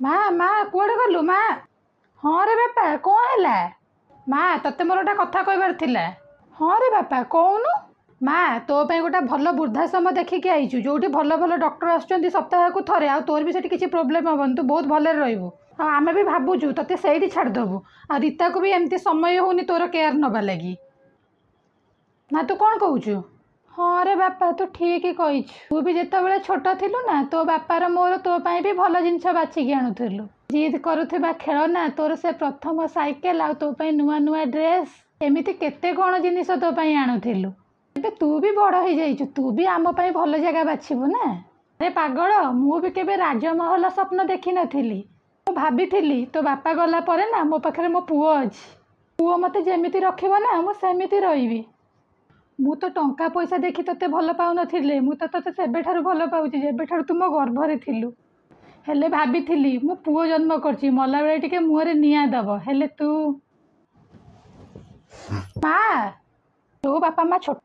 माँ माँ कुआड़े गलु माँ? हाँ रे बापा कौन है? माँ तते मोर गोटे कथा कहबार थिला। हाँ रे बापा कौनु? माँ तो पे गोटे भल वृद्धाश्रम देखिकी आईचु जोटी भल भल डॉक्टर आसुचंदी सप्ताह को थरे आ तोर भी सेठी किसी प्रोब्लेम हेबन तू बहुत भले रहबू। हाँ आमे भी भाबुचु तते सेठी छाड़देबू आ रीता को भी एमती समय होनी तोर केयर नबा लगी ना तू कौन कहूचु? हाँ रे बापा तू ठीक ही कहीछु। तू भी जिते छोट थिलु ना तो बापार मोर तो पाई भी भल जिनस बाछिकी आणुथिलु। जिद करुथिबा खेलना तोर से प्रथम साइकेल आ तो पाई नुआ नुआ ड्रेस एमिति केते कौन जिनिस तो पाई आणुथिलु। एबे तू भी बड़ हो जाइछु तू भी आम पाई भल जगह बाछिबु ना। अरे पागल मु भी केबे राजमहल स्वप्न देखी नथिली। मु भाबिथिली तो बापा गला परे ना मो पाखरे मो पुओ अछि। पुओ मते जेमिति रखिबो ना मु सेमिति रहिबी। मु तो टंका पैसा देखी तते भल पाउ नथिले मु तो तते सेबेठारु भल पाउची जेबेठारु तू मो गर्भरे थिलु। हेले भाबिथिली मु पुओ जन्म करची मला बेले टिके मुहरे निया दब हेले तू माँ तो बापा माँ छोट